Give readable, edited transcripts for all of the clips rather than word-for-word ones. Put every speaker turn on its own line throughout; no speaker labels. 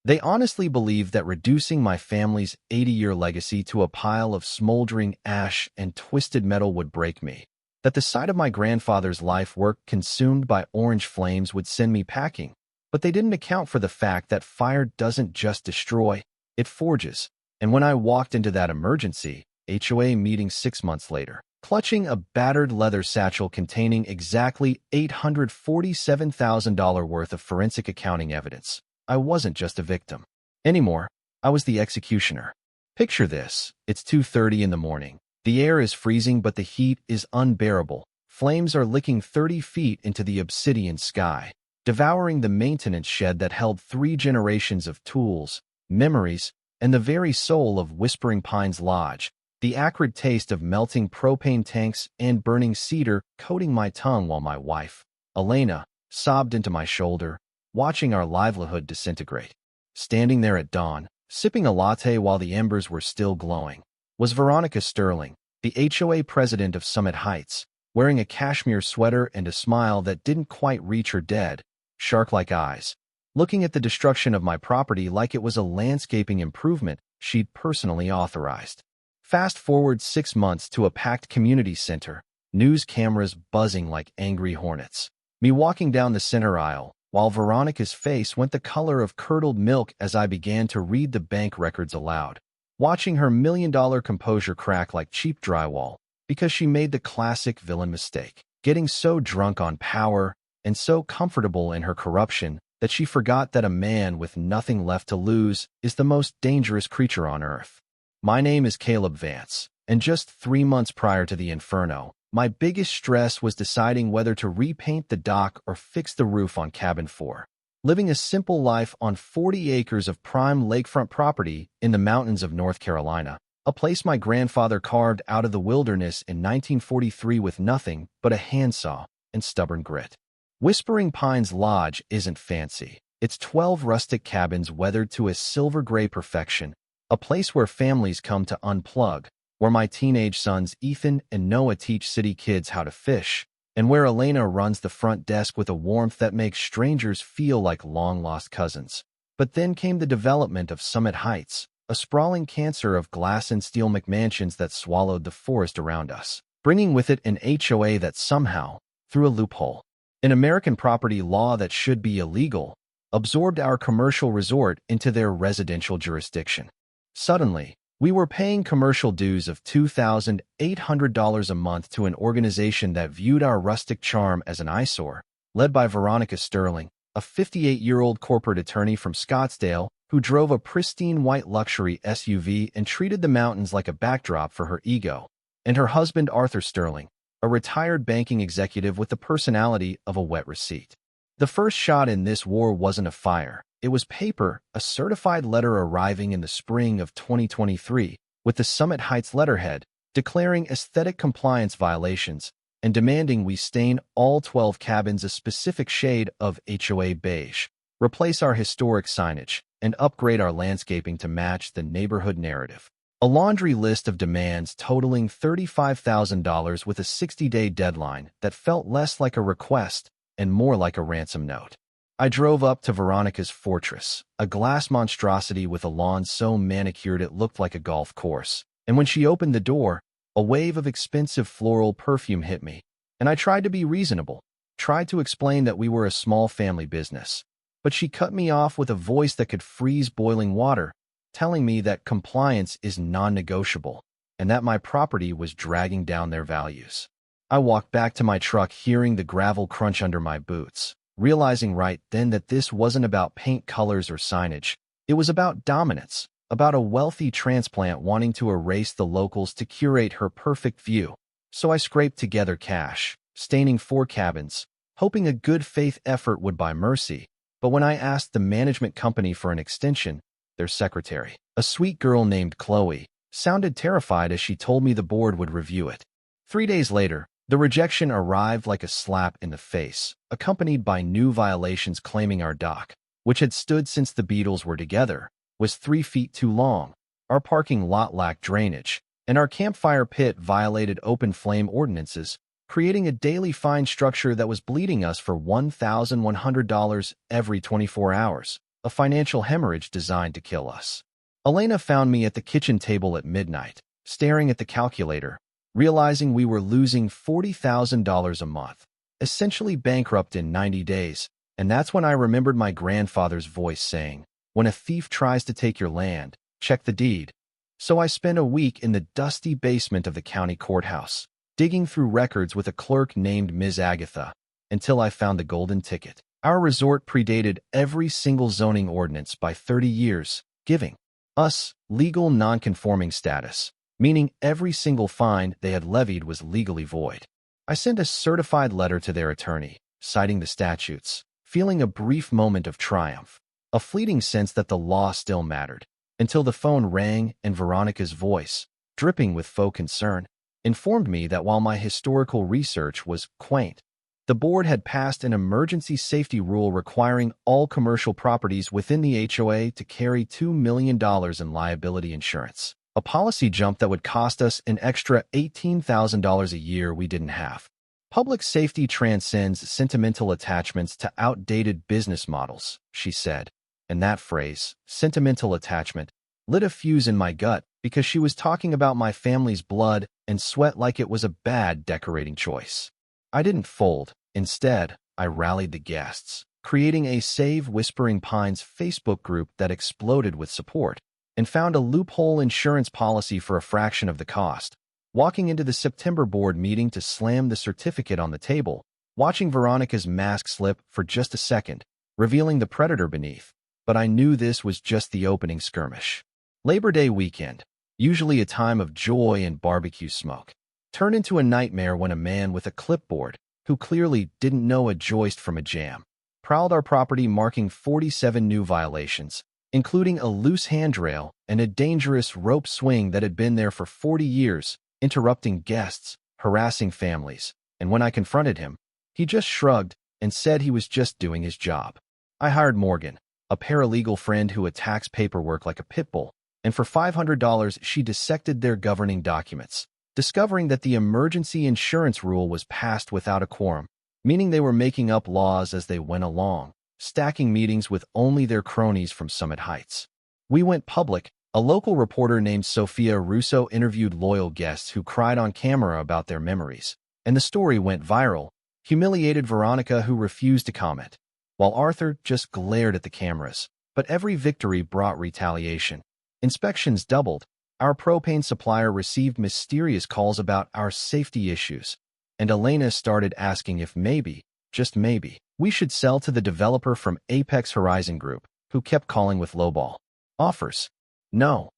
They honestly believed that reducing my family's 80-year legacy to a pile of smoldering ash and twisted metal would break me. That the sight of my grandfather's life work consumed by orange flames would send me packing. But they didn't account for the fact that fire doesn't just destroy, it forges. And when I walked into that emergency HOA meeting 6 months later, clutching a battered leather satchel containing exactly $847,000 worth of forensic accounting evidence, I wasn't just a victim anymore. I was the executioner. Picture this. It's 2:30 in the morning. The air is freezing, but the heat is unbearable. Flames are licking 30 feet into the obsidian sky, devouring the maintenance shed that held 3 generations of tools, memories, and the very soul of Whispering Pines Lodge. The acrid taste of melting propane tanks and burning cedar coating my tongue while my wife, Elena, sobbed into my shoulder, watching our livelihood disintegrate. Standing there at dawn, sipping a latte while the embers were still glowing, was Veronica Sterling, the HOA president of Summit Heights, wearing a cashmere sweater and a smile that didn't quite reach her dead, shark-like eyes, looking at the destruction of my property like it was a landscaping improvement she'd personally authorized. Fast forward 6 months to a packed community center, news cameras buzzing like angry hornets. Me walking down the center aisle, while Veronica's face went the color of curdled milk as I began to read the bank records aloud, watching her million-dollar composure crack like cheap drywall because she made the classic villain mistake, getting so drunk on power and so comfortable in her corruption that she forgot that a man with nothing left to lose is the most dangerous creature on earth. My name is Caleb Vance, and just 3 months prior to the inferno, my biggest stress was deciding whether to repaint the dock or fix the roof on Cabin 4. Living a simple life on 40 acres of prime lakefront property in the mountains of North Carolina, a place my grandfather carved out of the wilderness in 1943 with nothing but a handsaw and stubborn grit. Whispering Pines Lodge isn't fancy. It's 12 rustic cabins weathered to a silver-gray perfection, a place where families come to unplug, where my teenage sons Ethan and Noah teach city kids how to fish, and where Elena runs the front desk with a warmth that makes strangers feel like long-lost cousins. But then came the development of Summit Heights, a sprawling cancer of glass and steel McMansions that swallowed the forest around us, bringing with it an HOA that somehow, through a loophole, an American property law that should be illegal, absorbed our commercial resort into their residential jurisdiction. Suddenly, we were paying commercial dues of $2,800 a month to an organization that viewed our rustic charm as an eyesore, led by Veronica Sterling, a 58-year-old corporate attorney from Scottsdale who drove a pristine white luxury SUV and treated the mountains like a backdrop for her ego, and her husband Arthur Sterling, a retired banking executive with the personality of a wet receipt. The first shot in this war wasn't a fire. It was paper, a certified letter arriving in the spring of 2023 with the Summit Heights letterhead, declaring aesthetic compliance violations and demanding we stain all 12 cabins a specific shade of HOA beige, replace our historic signage, and upgrade our landscaping to match the neighborhood narrative. A laundry list of demands totaling $35,000 with a 60-day deadline that felt less like a request and more like a ransom note. I drove up to Veronica's fortress, a glass monstrosity with a lawn so manicured it looked like a golf course. And when she opened the door, a wave of expensive floral perfume hit me, and I tried to be reasonable, tried to explain that we were a small family business. But she cut me off with a voice that could freeze boiling water, telling me that compliance is non-negotiable, and that my property was dragging down their values. I walked back to my truck hearing the gravel crunch under my boots, realizing right then that this wasn't about paint colors or signage. It was about dominance, about a wealthy transplant wanting to erase the locals to curate her perfect view. So I scraped together cash, staining 4 cabins, hoping a good faith effort would buy mercy. But when I asked the management company for an extension, their secretary, a sweet girl named Chloe, sounded terrified as she told me the board would review it. 3 days later, the rejection arrived like a slap in the face, accompanied by new violations claiming our dock, which had stood since the Beatles were together, was 3 feet too long, our parking lot lacked drainage, and our campfire pit violated open flame ordinances, creating a daily fine structure that was bleeding us for $1,100 every 24 hours. a financial hemorrhage designed to kill us. Elena found me at the kitchen table at midnight, staring at the calculator, realizing we were losing $40,000 a month, essentially bankrupt in 90 days. And that's when I remembered my grandfather's voice saying, "When a thief tries to take your land, check the deed." So I spent a week in the dusty basement of the county courthouse, digging through records with a clerk named Ms. Agatha, until I found the golden ticket. Our resort predated every single zoning ordinance by 30 years, giving us legal non-conforming status, meaning every single fine they had levied was legally void. I sent a certified letter to their attorney, citing the statutes, feeling a brief moment of triumph, a fleeting sense that the law still mattered, until the phone rang and Veronica's voice, dripping with faux concern, informed me that while my historical research was quaint, the board had passed an emergency safety rule requiring all commercial properties within the HOA to carry $2 million in liability insurance, a policy jump that would cost us an extra $18,000 a year we didn't have. Public safety transcends sentimental attachments to outdated business models, she said, and that phrase, sentimental attachment, lit a fuse in my gut because she was talking about my family's blood and sweat like it was a bad decorating choice. I didn't fold. Instead, I rallied the guests, creating a Save Whispering Pines Facebook group that exploded with support, and found a loophole insurance policy for a fraction of the cost. Walking into the September board meeting to slam the certificate on the table, watching Veronica's mask slip for just a second, revealing the predator beneath. But I knew this was just the opening skirmish. Labor Day weekend, usually a time of joy and barbecue smoke, turned into a nightmare when a man with a clipboard, who clearly didn't know a joist from a jam, prowled our property marking 47 new violations, including a loose handrail and a dangerous rope swing that had been there for 40 years, interrupting guests, harassing families, and when I confronted him, he just shrugged and said he was just doing his job. I hired Morgan, a paralegal friend who attacks paperwork like a pit bull, and for $500 she dissected their governing documents, discovering that the emergency insurance rule was passed without a quorum, meaning they were making up laws as they went along, stacking meetings with only their cronies from Summit Heights. We went public. A local reporter named Sophia Russo interviewed loyal guests who cried on camera about their memories, and the story went viral, humiliated Veronica who refused to comment, while Arthur just glared at the cameras. But every victory brought retaliation. Inspections doubled. Our propane supplier received mysterious calls about our safety issues, and Elena started asking if maybe, just maybe, we should sell to the developer from Apex Horizon Group, who kept calling with lowball offers. No,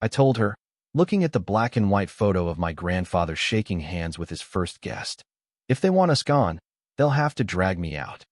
I told her, looking at the black and white photo of my grandfather shaking hands with his first guest. If they want us gone, they'll have to drag me out.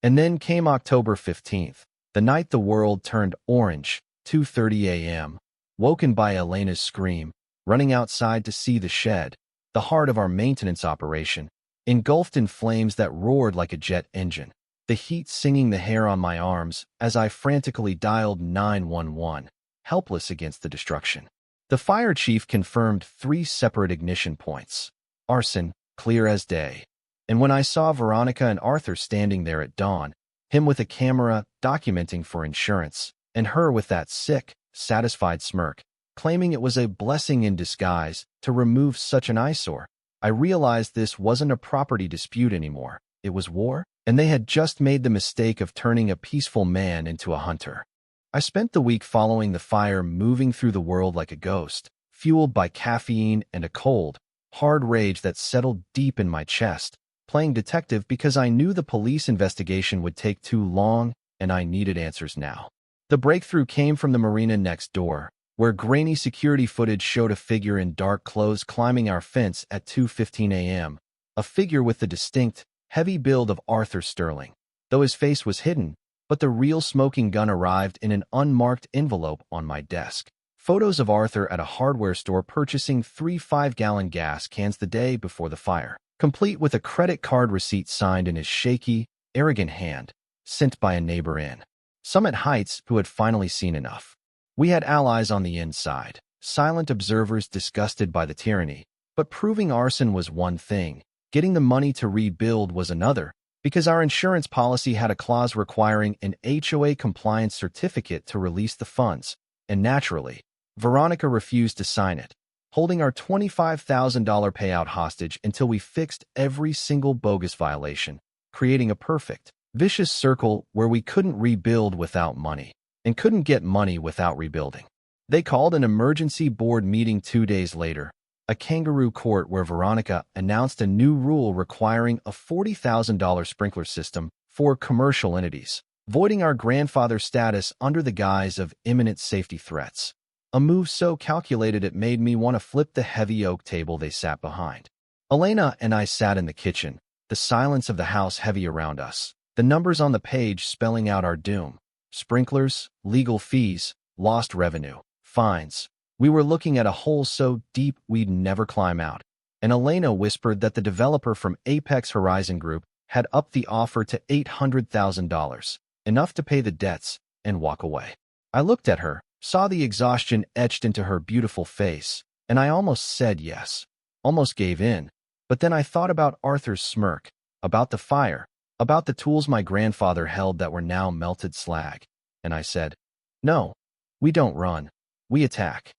And then came October 15th, the night the world turned orange, 2:30 a.m., woken by Elena's scream, running outside to see the shed, the heart of our maintenance operation, engulfed in flames that roared like a jet engine, the heat singing the hair on my arms as I frantically dialed 911. Helpless against the destruction. The fire chief confirmed 3 separate ignition points. Arson, clear as day. And when I saw Veronica and Arthur standing there at dawn, him with a camera documenting for insurance, and her with that sick, satisfied smirk, claiming it was a blessing in disguise to remove such an eyesore, I realized this wasn't a property dispute anymore. It was war, and they had just made the mistake of turning a peaceful man into a hunter. I spent the week following the fire, moving through the world like a ghost, fueled by caffeine and a cold, hard rage that settled deep in my chest, playing detective because I knew the police investigation would take too long and I needed answers now. The breakthrough came from the marina next door, where grainy security footage showed a figure in dark clothes climbing our fence at 2:15 a.m., a figure with the distinct, heavy build of Arthur Sterling, though his face was hidden. But the real smoking gun arrived in an unmarked envelope on my desk. Photos of Arthur at a hardware store purchasing 3 5-gallon gas cans the day before the fire, complete with a credit card receipt signed in his shaky, arrogant hand, sent by a neighbor in Summit Heights who had finally seen enough. We had allies on the inside, silent observers disgusted by the tyranny, but proving arson was one thing, getting the money to rebuild was another, because our insurance policy had a clause requiring an HOA compliance certificate to release the funds, and naturally, Veronica refused to sign it, holding our $25,000 payout hostage until we fixed every single bogus violation, creating a perfect, vicious circle where we couldn't rebuild without money and couldn't get money without rebuilding. They called an emergency board meeting 2 days later, a kangaroo court where Veronica announced a new rule requiring a $40,000 sprinkler system for commercial entities, voiding our grandfather status under the guise of imminent safety threats. A move so calculated it made me want to flip the heavy oak table they sat behind. Elena and I sat in the kitchen, the silence of the house heavy around us, the numbers on the page spelling out our doom. Sprinklers, legal fees, lost revenue, fines. We were looking at a hole so deep we'd never climb out, and Elena whispered that the developer from Apex Horizon Group had upped the offer to $800,000, enough to pay the debts and walk away. I looked at her, saw the exhaustion etched into her beautiful face, and I almost said yes, almost gave in. But then I thought about Arthur's smirk, about the fire, about the tools my grandfather held that were now melted slag, and I said, "No, we don't run, we attack."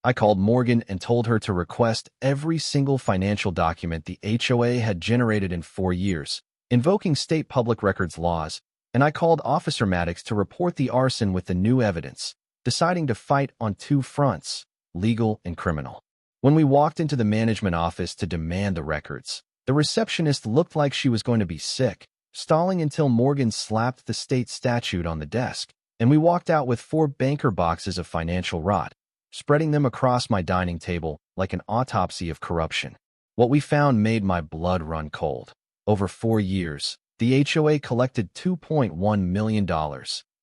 I called Morgan and told her to request every single financial document the HOA had generated in 4 years, invoking state public records laws, and I called Officer Maddox to report the arson with the new evidence, deciding to fight on 2 fronts, legal and criminal. When we walked into the management office to demand the records, the receptionist looked like she was going to be sick, stalling until Morgan slapped the state statute on the desk, and we walked out with 4 banker boxes of financial rot, spreading them across my dining table like an autopsy of corruption. What we found made my blood run cold. Over 4 years, the HOA collected $2.1 million,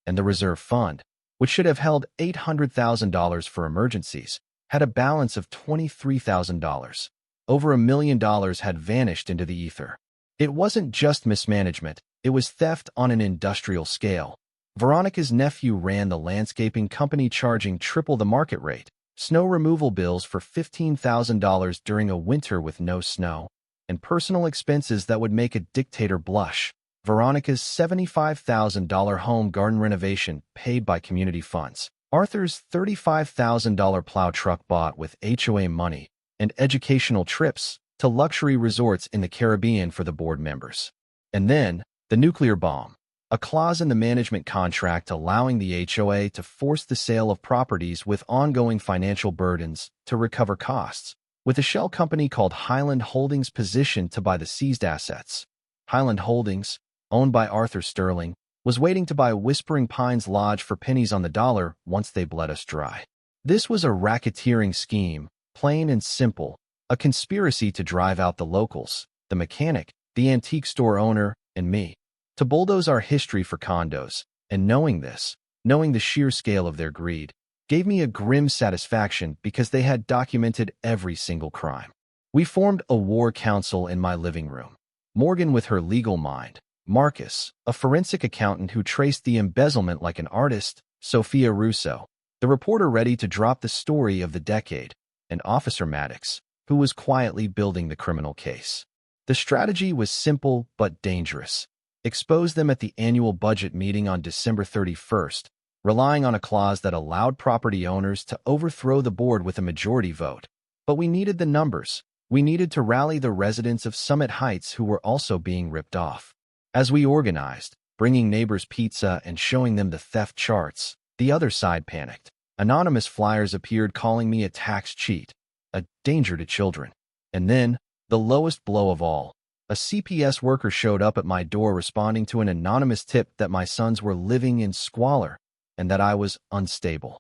and the reserve fund, which should have held $800,000 for emergencies, had a balance of $23,000. Over $1 million had vanished into the ether. It wasn't just mismanagement, it was theft on an industrial scale. Veronica's nephew ran the landscaping company charging triple the market rate, snow removal bills for $15,000 during a winter with no snow, and personal expenses that would make a dictator blush. Veronica's $75,000 home garden renovation paid by community funds. Arthur's $35,000 plow truck bought with HOA money, and educational trips to luxury resorts in the Caribbean for the board members. And then, the nuclear bomb. A clause in the management contract allowing the HOA to force the sale of properties with ongoing financial burdens to recover costs, with a shell company called Highland Holdings positioned to buy the seized assets. Highland Holdings, owned by Arthur Sterling, was waiting to buy Whispering Pines Lodge for pennies on the dollar once they bled us dry. This was a racketeering scheme, plain and simple, a conspiracy to drive out the locals, the mechanic, the antique store owner, and me, to bulldoze our history for condos. And knowing this, knowing the sheer scale of their greed, gave me a grim satisfaction because they had documented every single crime. We formed a war council in my living room. Morgan with her legal mind, Marcus, a forensic accountant who traced the embezzlement like an artist, Sophia Russo, the reporter ready to drop the story of the decade, and Officer Maddox, who was quietly building the criminal case. The strategy was simple but dangerous. Expose them at the annual budget meeting on December 31st, relying on a clause that allowed property owners to overthrow the board with a majority vote. But we needed the numbers. We needed to rally the residents of Summit Heights who were also being ripped off. As we organized, bringing neighbors pizza and showing them the theft charts, the other side panicked. Anonymous flyers appeared calling me a tax cheat, a danger to children. And then, the lowest blow of all, a CPS worker showed up at my door responding to an anonymous tip that my sons were living in squalor and that I was unstable.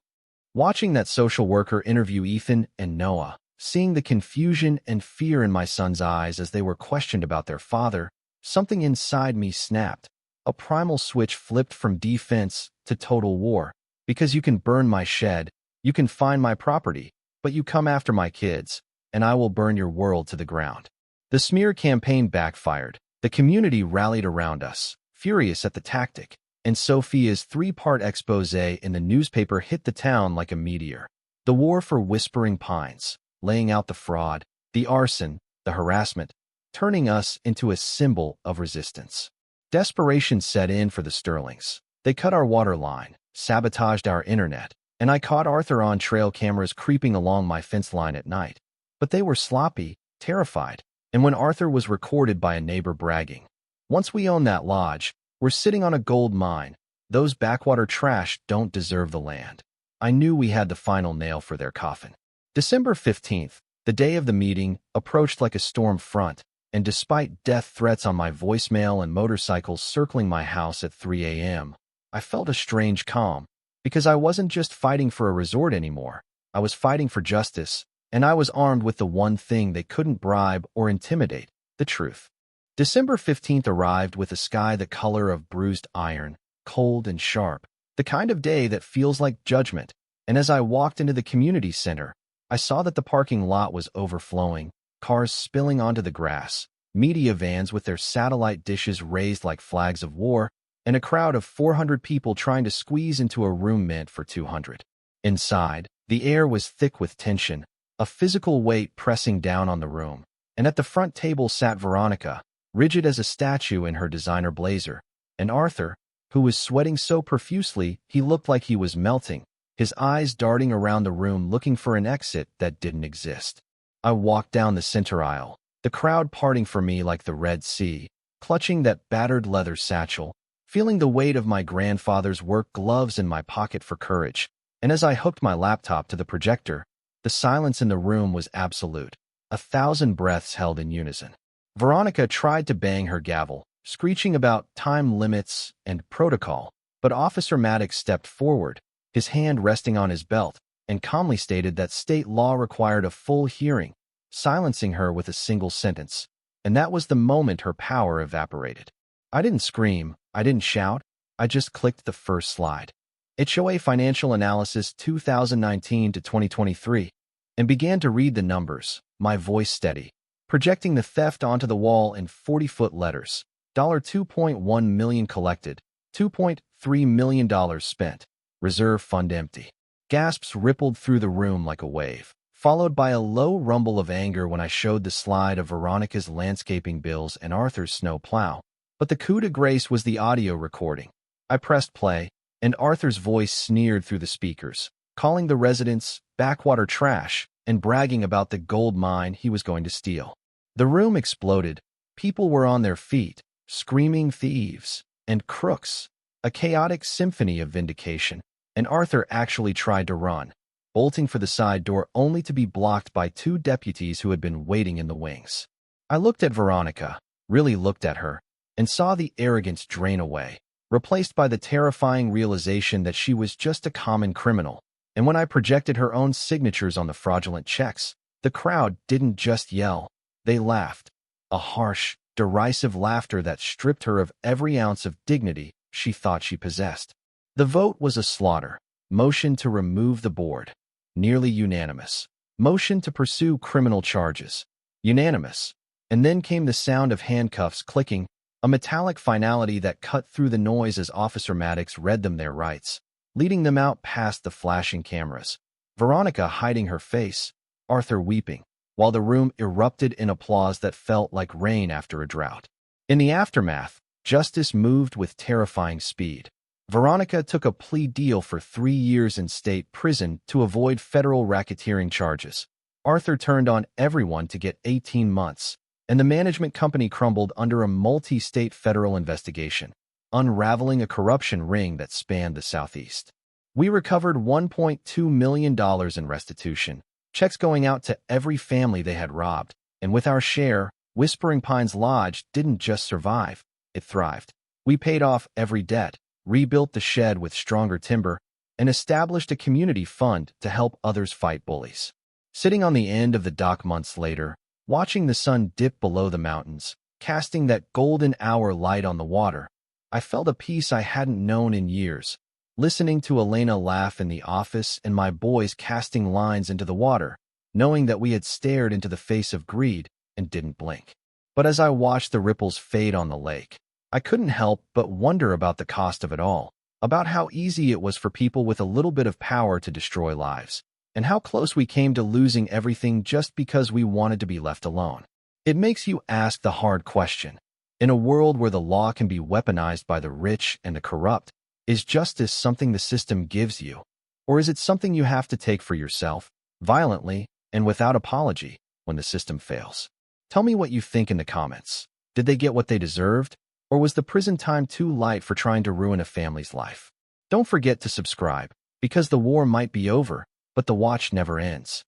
Watching that social worker interview Ethan and Noah, seeing the confusion and fear in my sons' eyes as they were questioned about their father, something inside me snapped. A primal switch flipped from defense to total war. Because you can burn my shed, you can find my property, but you come after my kids, and I will burn your world to the ground. The smear campaign backfired. The community rallied around us, furious at the tactic, and Sophia's 3-part expose in the newspaper hit the town like a meteor. The war for Whispering Pines, laying out the fraud, the arson, the harassment, turning us into a symbol of resistance. Desperation set in for the Sterlings. They cut our water line, sabotaged our internet, and I caught Arthur on trail cameras creeping along my fence line at night. But they were sloppy, terrified, and when Arthur was recorded by a neighbor bragging, "Once we own that lodge, we're sitting on a gold mine. Those backwater trash don't deserve the land." I knew we had the final nail for their coffin. December 15th, the day of the meeting, approached like a storm front, and despite death threats on my voicemail and motorcycles circling my house at 3 a.m., I felt a strange calm, because I wasn't just fighting for a resort anymore. I was fighting for justice, and I was armed with the one thing they couldn't bribe or intimidate: the truth. December 15th arrived with a sky the color of bruised iron, cold and sharp, the kind of day that feels like judgment. And as I walked into the community center, I saw that the parking lot was overflowing, cars spilling onto the grass, media vans with their satellite dishes raised like flags of war, and a crowd of 400 people trying to squeeze into a room meant for 200. Inside, the air was thick with tension, a physical weight pressing down on the room, and at the front table sat Veronica, rigid as a statue in her designer blazer, and Arthur, who was sweating so profusely he looked like he was melting, his eyes darting around the room looking for an exit that didn't exist. I walked down the center aisle, the crowd parting for me like the Red Sea, clutching that battered leather satchel, feeling the weight of my grandfather's work gloves in my pocket for courage, and as I hooked my laptop to the projector, the silence in the room was absolute, 1,000 breaths held in unison. Veronica tried to bang her gavel, screeching about time limits and protocol, but Officer Maddox stepped forward, his hand resting on his belt, and calmly stated that state law required a full hearing, silencing her with a single sentence. And that was the moment her power evaporated. I didn't scream, I didn't shout, I just clicked the first slide. HOA Financial Analysis 2019 to 2023, and began to read the numbers, my voice steady, projecting the theft onto the wall in 40-foot letters. $2.1 million collected, $2.3 million spent, reserve fund empty. Gasps rippled through the room like a wave, followed by a low rumble of anger when I showed the slide of Veronica's landscaping bills and Arthur's snow plow. But the coup de grace was the audio recording. I pressed play, and Arthur's voice sneered through the speakers, calling the residents backwater trash and bragging about the gold mine he was going to steal. The room exploded. People were on their feet, screaming thieves and crooks, a chaotic symphony of vindication, and Arthur actually tried to run, bolting for the side door only to be blocked by 2 deputies who had been waiting in the wings. I looked at Veronica, really looked at her, and saw the arrogance drain away, replaced by the terrifying realization that she was just a common criminal. And when I projected her own signatures on the fraudulent checks, the crowd didn't just yell, they laughed, a harsh, derisive laughter that stripped her of every ounce of dignity she thought she possessed. The vote was a slaughter. Motion to remove the board, nearly unanimous. Motion to pursue criminal charges, unanimous. And then came the sound of handcuffs clicking, a metallic finality that cut through the noise as Officer Maddox read them their rights, leading them out past the flashing cameras. Veronica hiding her face, Arthur weeping, while the room erupted in applause that felt like rain after a drought. In the aftermath, justice moved with terrifying speed. Veronica took a plea deal for 3 years in state prison to avoid federal racketeering charges. Arthur turned on everyone to get 18 months, and the management company crumbled under a multi-state federal investigation, unraveling a corruption ring that spanned the Southeast. We recovered $1.2 million in restitution, checks going out to every family they had robbed, and with our share, Whispering Pines Lodge didn't just survive, it thrived. We paid off every debt, rebuilt the shed with stronger timber, and established a community fund to help others fight bullies. Sitting on the end of the dock months later, watching the sun dip below the mountains, casting that golden hour light on the water, I felt a peace I hadn't known in years. Listening to Elena laugh in the office and my boys casting lines into the water, knowing that we had stared into the face of greed and didn't blink. But as I watched the ripples fade on the lake, I couldn't help but wonder about the cost of it all, about how easy it was for people with a little bit of power to destroy lives, and how close we came to losing everything just because we wanted to be left alone. It makes you ask the hard question. In a world where the law can be weaponized by the rich and the corrupt, is justice something the system gives you? Or is it something you have to take for yourself, violently and without apology, when the system fails? Tell me what you think in the comments. Did they get what they deserved? Or was the prison time too light for trying to ruin a family's life? Don't forget to subscribe, because the war might be over, but the watch never ends.